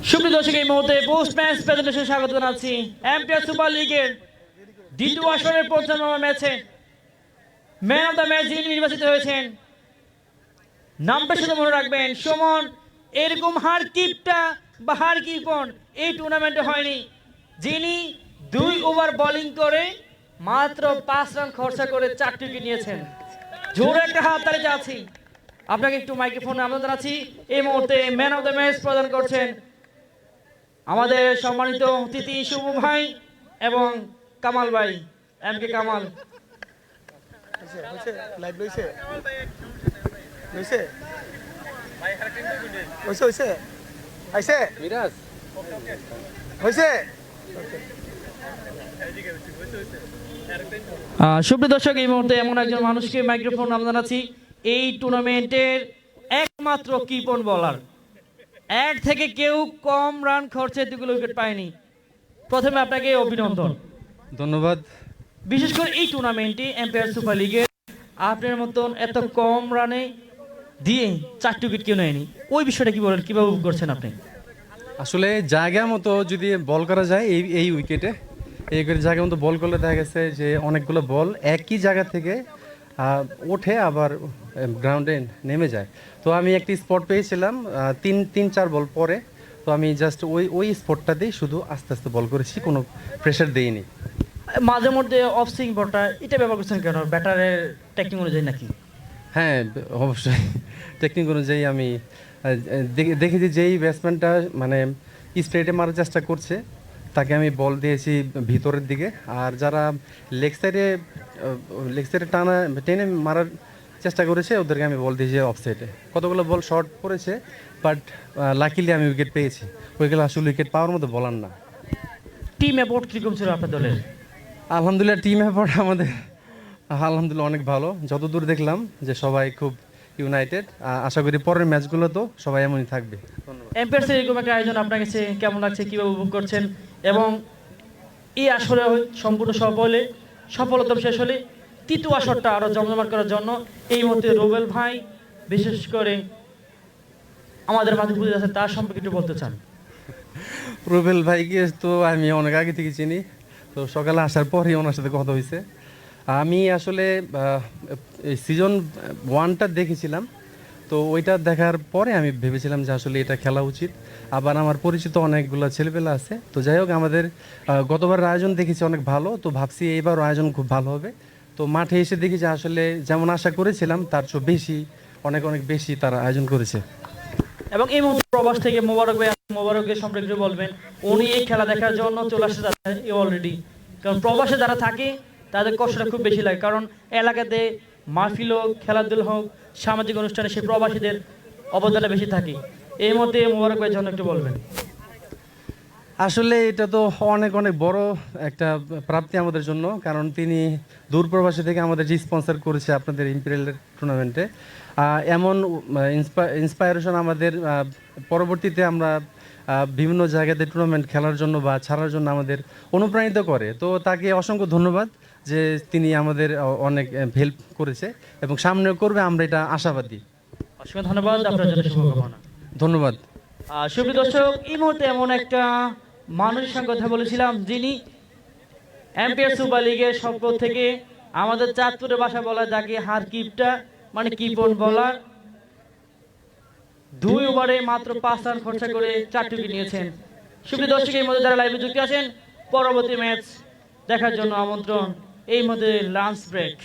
সুপ্রিয় দর্শক, এই মুহূর্তে পোস্ট ম্যাচ প্রেজেন্টেশন স্বাগত জানাচ্ছি এমপিআর সুপার লিগের দ্বিতীয় আসরের ৫৫ নম্বর ম্যাচে ম্যান অফ দ্য ম্যাচ যিনি নির্বাচিত হয়েছেন, নামটা শুধু মনে রাখবেন সুমন। এরকম হার কিপটা বা হার কিপন এই টুর্নামেন্টে হয়নি, যিনি ২ ওভার বোলিং করে মাত্র ৫ রান খরচা করে ৪ উইকেট নিয়েছেন। জোরে একটা হাত তালি যাচ্ছি। আপনাকে একটু মাইক্রোফোনে আমন্ত্রণ জানাচ্ছি। এই মুহূর্তে ম্যান অফ দ্য ম্যাচ প্রদান করছেন আমাদের সম্মানিত অতিথি শুভ ভাই এবং কামাল ভাই, এম কে কামাল। সুপ্রিয় দর্শক, এই মুহূর্তে এমন একজন মানুষকে মাইক্রোফোন নাম জানাচ্ছি, এই টুর্নামেন্টের একমাত্র কিপন বলার। এক থেকে কেউ কম রান খরচে ২ উইকেট পায়নি। প্রথমে আপনাকে অভিনন্দন, ধন্যবাদ। বিশেষ করে এই টুর্নামেন্টে এমপিআর সুপার লিগে আপনার মতন এত কম রানে দিয়ে ৪ উইকেট কেউ নেয়নি। ওই বিষয়টা কি বলেন, কিভাবে উপভোগ করছেন আপনি? আসলে জায়গা মতো যদি বল করা যায় এই উইকেটে জায়গা মতো বল করলে দেখা গেছে যে অনেকগুলো বল একই জায়গা থেকে ওঠে আবার গ্রাউন্ডে নেমে যায়। তো আমি একটি স্পট পেয়েছিলাম ৩-৪ বল পরে, তো আমি জাস্ট ওই স্পটটাতেই শুধু আস্তে আস্তে বল করেছি, কোনো প্রেশার দিইনি। মাঝে মধ্যে অফ সুইং বলটা এটা ব্যবহার করছেন কেন? ব্যাটারের টেকনিক অনুযায়ী নাকি? হ্যাঁ, অবশ্যই টেকনিক অনুযায়ী আমি দেখেছি যেই ব্যাটসম্যানটা মানে স্ট্রেটে মারার চেষ্টা করছে তাকে আমি বল দিয়েছি ভিতরের দিকে, আর যারা লেগ সাইডে টেনে মারার চেষ্টা করেছে ওদেরকে আমি বল দিয়েছি অফ সাইডে। কতগুলো বল শর্ট পড়েছে, বাট লাকিলি আমি উইকেট পেয়েছি। ওইগুলো আসলে উইকেট পাওয়ার মতো বলার না। টিম অ্যাপোর্ট কীরকম ছিল আপনার দলের? আলহামদুলিল্লাহ, টিম অ্যাপোর্ট আমাদের আলহামদুলিল্লাহ অনেক ভালো। যতদূর দেখলাম যে সবাই খুব ইউনাইটেড। আশা করি পরের ম্যাচগুলো তো সবাই এমনই থাকবে। এমপিআর এরকম একটা আয়োজন আপনার কাছে কেমন লাগছে, কীভাবে উপভোগ করছেন? এবং এই আসরে সম্পূর্ণ সফলতা শেষ হলে তৃতীয় আসরটা আরও জমজমাট করার জন্য এই মুহূর্তে রুবেল ভাই বিশেষ করে আমাদের মাঝে উপস্থিত আছে, তার সম্পর্কে একটু বলতে চান? রুবেল ভাইকে তো আমি অনেক আগে থেকে চিনি, তো সকালে আসার পরই ওনার সাথে কথা হয়েছে। আমি আসলে সিজন 1টা দেখেছিলাম, তো ওইটা দেখার পরে আমি ভেবেছিলাম যে আসলে এটা খেলা উচিত। আবার আমার পরিচিত অনেকগুলো ছেলেপেলা আছে, তো যাই হোক আমাদের গতবার আয়োজন দেখেছি অনেক ভালো, তো ভাবছি এইবার আয়োজন খুব ভালো হবে। তো মাঠে এসে দেখি যে আসলে যেমন আশা করেছিলাম তার চেয়ে বেশি, অনেক বেশি তারা আয়োজন করেছে। এবং এই মুহূর্তে প্রবাস থেকে মোবারকের সম্পর্কে বলবেন, উনি এই খেলা দেখার জন্য চলে আসছে অলরেডি। কারণ প্রবাসে যারা থাকে তাদের কষ্টটা খুব বেশি লাগে, কারণ এলাকাতে মাহফিল হোক, খেলাধুলা হোক, সামাজিক অনুষ্ঠানে সেই প্রবাসীদের অবদানটা বেশি থাকে। এই মধ্যে মোবারক ভাইয়ের জন্য একটু বলবেন। আসলে এটা তো অনেক বড় একটা প্রাপ্তি আমাদের জন্য, কারণ তিনি দূর প্রবাসী থেকে আমাদের যে স্পন্সর করেছে আপনাদের ইম্পেরিয়াল টুর্নামেন্টে, এমন ইন্সপায়ারেশন আমাদের পরবর্তীতে আমরা বিভিন্ন জায়গাতে টুর্নামেন্ট খেলার জন্য বা ছাড়ার জন্য আমাদের অনুপ্রাণিত করে। তো তাকে অসংখ্য ধন্যবাদ যে তিনি আমাদের অনেক হেল্প করেছে এবং সামনেও করবে, আমরা এটা আশাবাদী। অসংখ্য ধন্যবাদ, আপনার জন্য শুভকামনা। ধন্যবাদ। সুপ্রিয় দর্শক, এই মুহূর্তে এমন একটা মানুষের সঙ্গে কথা বলেছিলাম যিনি এমপিআর সুপার লিগের সফর থেকে আমাদের চাঁদপুরের ভাষা বলা যাকে হার কিপটা মানে কিপন বলার, ২ ওভারে মাত্র ৫ রান খরচা করে ৪ উইকেট নিয়েছেন। সুপ্রিয় দর্শক, এই মধ্যে যারা লাইভে যুক্ত আছেন পরবর্তী ম্যাচ দেখার জন্য আমন্ত্রণ। এই মধ্যে লাঞ্চ ব্রেক।